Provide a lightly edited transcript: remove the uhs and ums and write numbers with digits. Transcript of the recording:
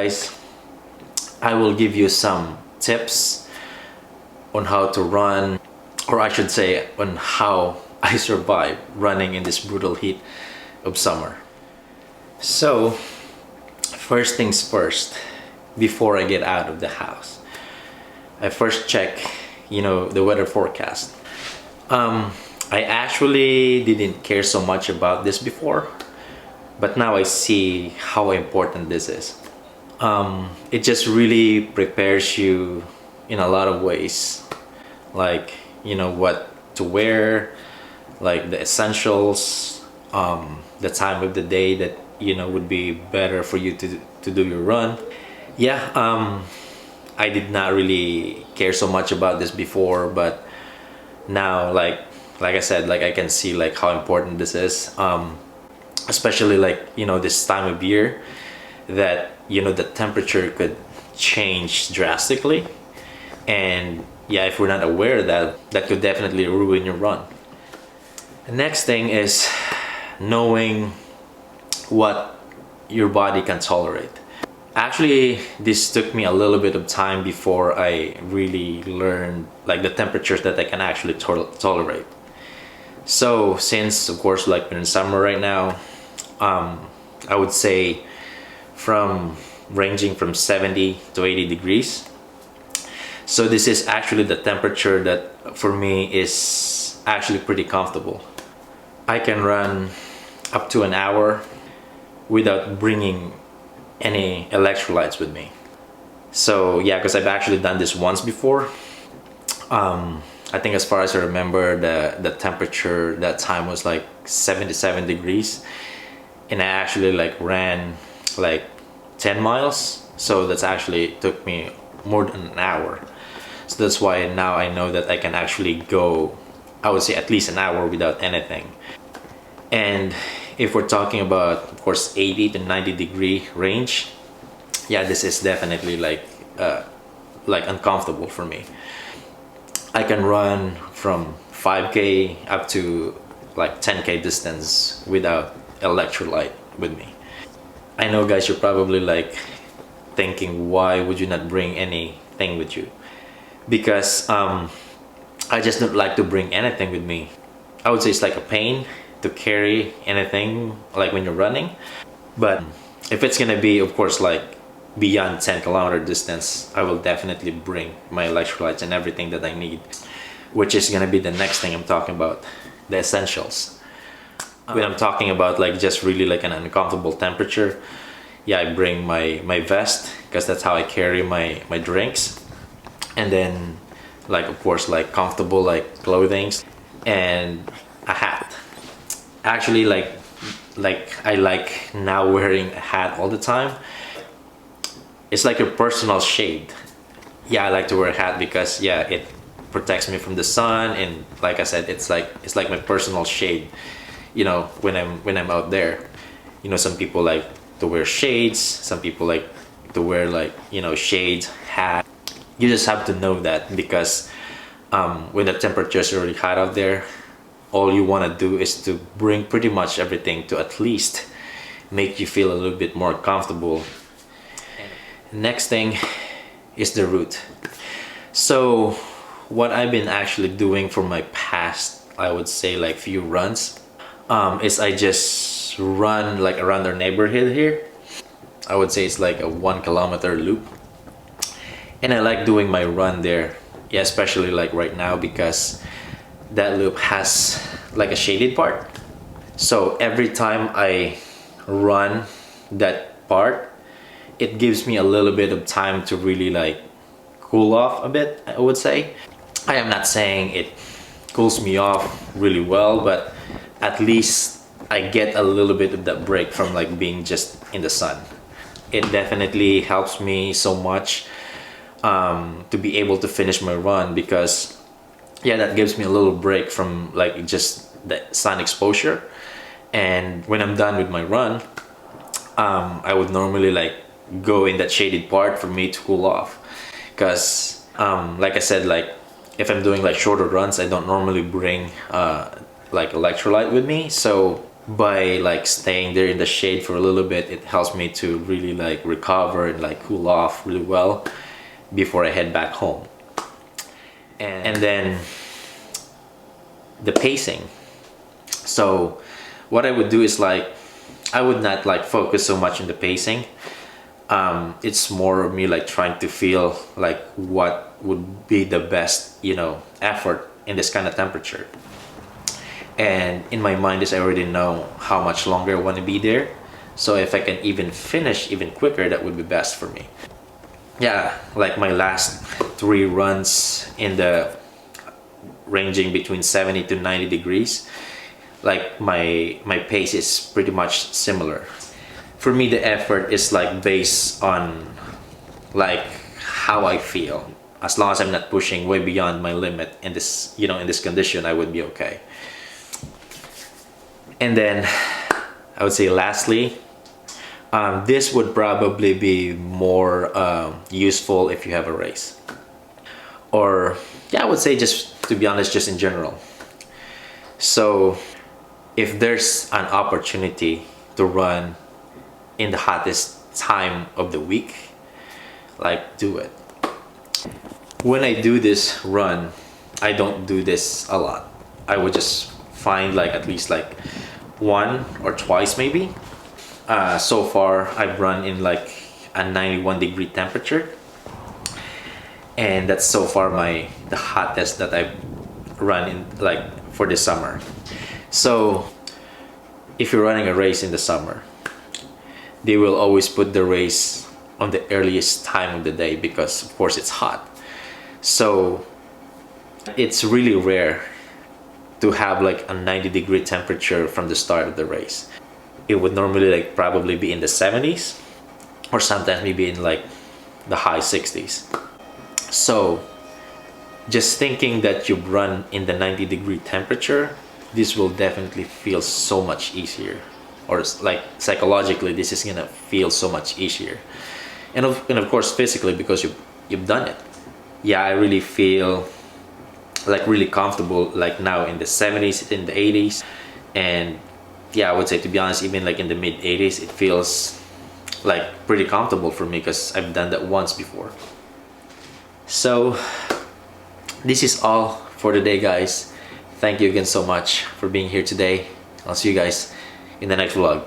guys, I will give you some tips on how to run, or I should say on how I survive running in this brutal heat of summer. So first things first, before I get out of the house, I first check, the weather forecast. I actually didn't care so much about this before, but now I see how important this is. It just really prepares you in a lot of ways, like what to wear, like the essentials, the time of the day that would be better for you to do your run. I did not really care so much about this before, but now like I said, like I can see like how important this is, especially like this time of year that the temperature could change drastically, and if we're not aware of that, that could definitely ruin your run. The next thing is knowing what your body can tolerate. Actually, this took me a little bit of time before I really learned like the temperatures that I can actually tolerate. So since of course like we're in summer right now, I would say ranging from 70 to 80 degrees. So this is actually the temperature that for me is actually pretty comfortable. I can run up to an hour without bringing any electrolytes with me. So yeah, because I've actually done this once before. I think as far as I remember, the temperature that time was like 77 degrees, and I actually like ran like 10 miles. So that's actually took me more than an hour. So that's why now I know that I can actually go, I would say at least an hour without anything. And if we're talking about, of course, 80 to 90 degree range, this is definitely like uncomfortable for me. I can run from 5K up to like 10K distance without electrolyte with me. I know guys, you're probably like thinking, why would you not bring anything with you? Because I just don't like to bring anything with me. I would say it's like a pain to carry anything like when you're running, but if it's gonna be of course like beyond 10-kilometer distance, I will definitely bring my electrolytes and everything that I need, which is gonna be the next thing I'm talking about, the essentials. When I'm talking about like just really like an uncomfortable temperature, I bring my vest, because that's how I carry my drinks, and then like of course like comfortable like clothing and a hat. Actually like I like now wearing a hat all the time. It's like a personal shade. I like to wear a hat because it protects me from the sun, and like I said, it's like my personal shade, when I'm out there. Some people like to wear shades, some people like to wear like shades, hat. You just have to know that, because when the temperature is really hot out there, all you want to do is to bring pretty much everything to at least make you feel a little bit more comfortable. Next thing is the route. So what I've been actually doing for my past, I would say like few runs, is I just run like around our neighborhood here. I would say it's like a 1 kilometer loop, and I like doing my run there, especially like right now, because that loop has like a shaded part. So every time I run that part, it gives me a little bit of time to really like cool off a bit, I would say. I am not saying it cools me off really well, but at least I get a little bit of that break from like being just in the sun. It definitely helps me so much to be able to finish my run, because that gives me a little break from like just the sun exposure. And when I'm done with my run, I would normally like go in that shaded part for me to cool off, because like I said, like if I'm doing like shorter runs, I don't normally bring like electrolyte with me. So by like staying there in the shade for a little bit, it helps me to really like recover and like cool off really well before I head back home. And then the pacing. So what I would do is like, I would not like focus so much on the pacing. It's more of me like trying to feel like what would be the best, you know, effort in this kind of temperature. And in my mind is I already know how much longer I want to be there. So if I can even finish even quicker, that would be best for me. Yeah, like my last 3 runs in the ranging between 70 to 90 degrees, like my pace is pretty much similar. For me, the effort is like based on like how I feel. As long as I'm not pushing way beyond my limit in this, you know, in this condition, I would be okay. And then I would say lastly, this would probably be more useful if you have a race. Or yeah, I would say just to be honest, just in general. So if there's an opportunity to run in the hottest time of the week, like do it. When I do this run, I don't do this a lot. I would just find like at least like 1 or twice maybe. So far I've run in like a 91-degree temperature, and that's so far the hottest that I've run in like for the summer. So if you're running a race in the summer, they will always put the race on the earliest time of the day because of course it's hot. So it's really rare to have like a 90-degree temperature from the start of the race. It would normally like probably be in the 70s or sometimes maybe in like the high 60s. So just thinking that you run in the 90-degree temperature, this will definitely feel so much easier, or like psychologically this is gonna feel so much easier, and of course physically because you've done it. Yeah, I really feel like really comfortable like now in the 70s, in the 80s, and yeah, I would say to be honest even like in the mid 80s it feels like pretty comfortable for me because I've done that once before. So this is all for today, guys. Thank you again so much for being here today. I'll see you guys in the next vlog.